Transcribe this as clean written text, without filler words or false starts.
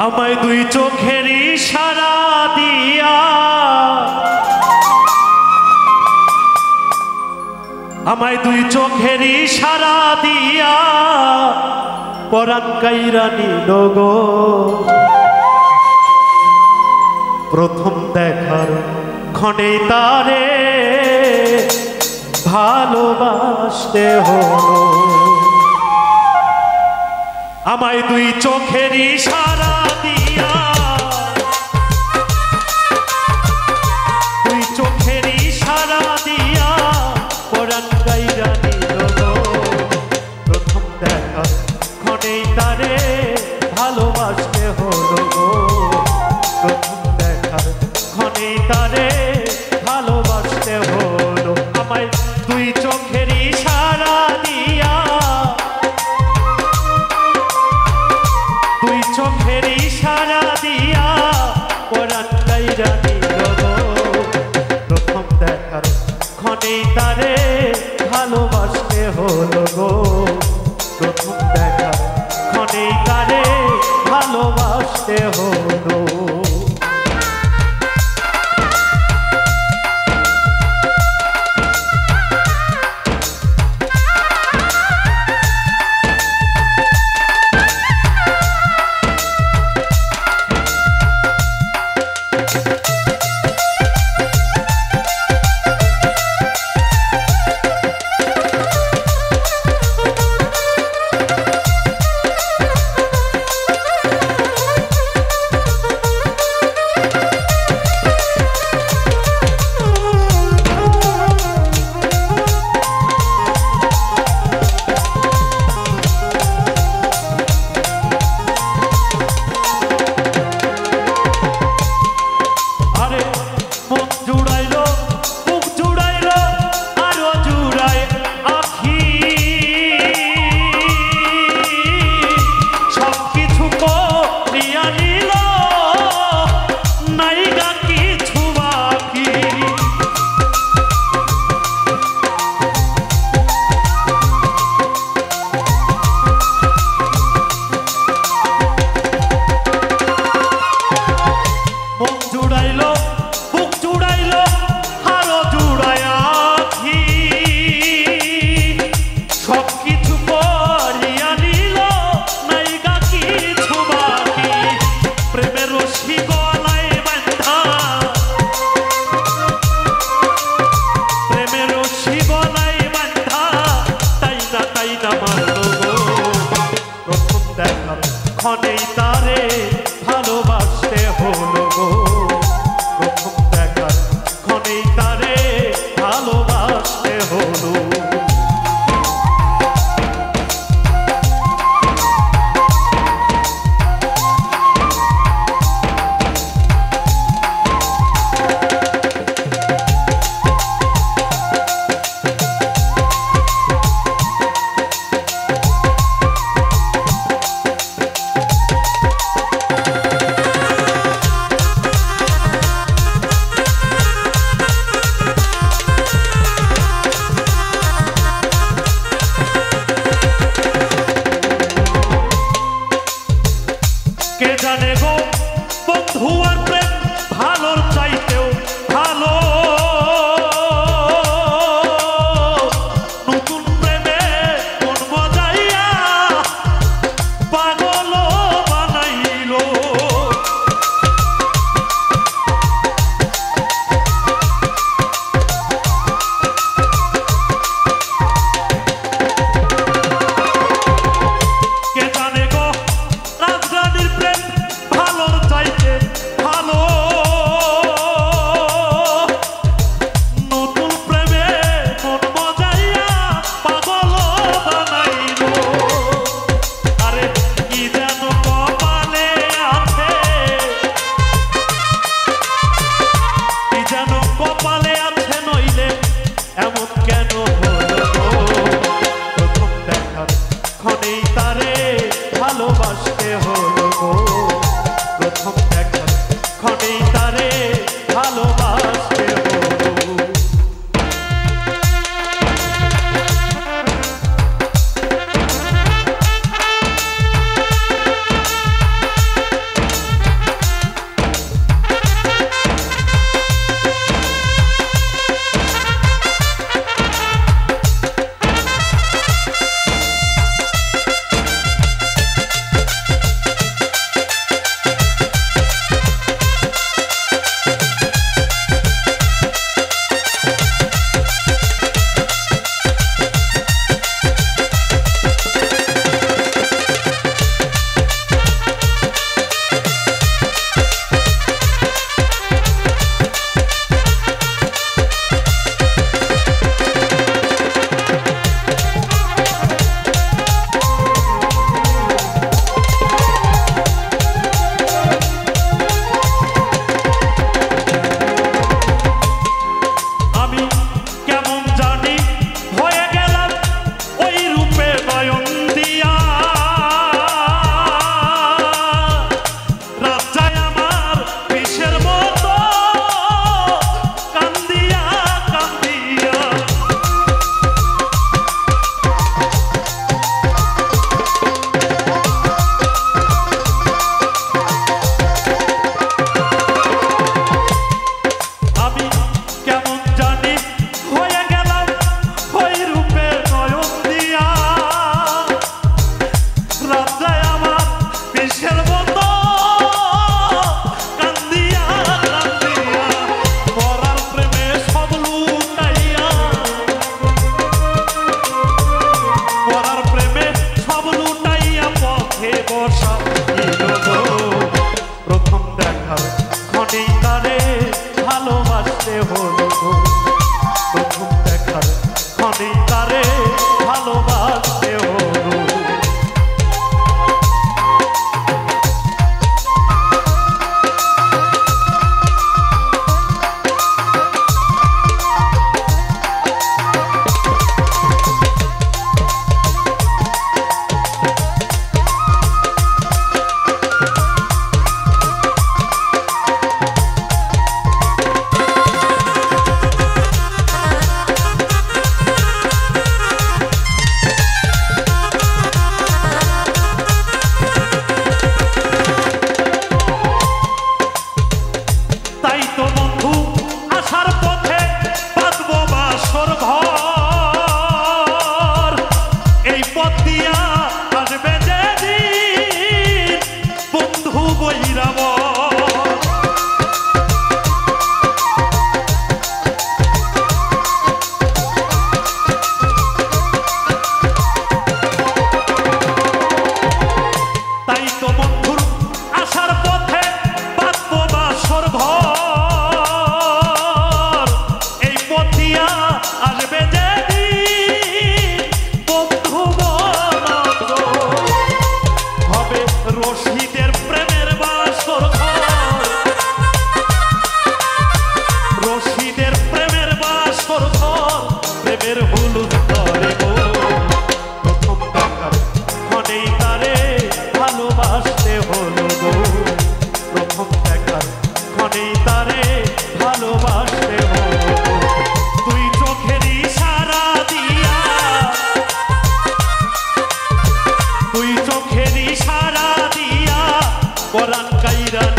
আমায় দুই চোখের ইশারা দিয়া আমায় দুই চোখের ইশারা দিয়া পরাণ কাইরা নিল গো। প্রথম দেখার ক্ষণে তারে ভালোবাসতে হলো। আমায় দুই চোখের ইশারা দিয়া দুই চোখের ইশারা দিয়া পরাণ কাইরা নিল গো। প্রথম দেখার ক্ষণেই তারে ভালোবাসতে হলো গো। প্রথম দেখার ক্ষণেই তারে ভালোবাসতে হলো। আমায় দুই চোখের ইশারা দিয়া দুই চোখের ইশারা দিয়া পরাণ কাইরা নিল গো। প্রথম দেখার ক্ষণেই তারে ভালোবাসতে হলো গো। প্রথম দেখার ক্ষণেই তারে ভালোবাসতে হলো। ক্ষণেই তারে ভালোবাসতে হলো গো। প্রথম দেখার ক্ষণেই তারে ভালোবাসতে হলো। কে জানে গো বন্ধু আর প্রেম ভালোর চাইতেও ভালো। নতুন প্রেমে মন মজাইয়া পাগল বানাইল। কে জানে গো রাজরানীর প্রেম ভালোর চাইতে ভালো। বসা প্রথম দেখার ক্ষণেই তারে ভালোবাসতে হলো গো। প্রথম দেখার ক্ষণেই তারে ভালোবাসতে হলো। পরাণ কাইরা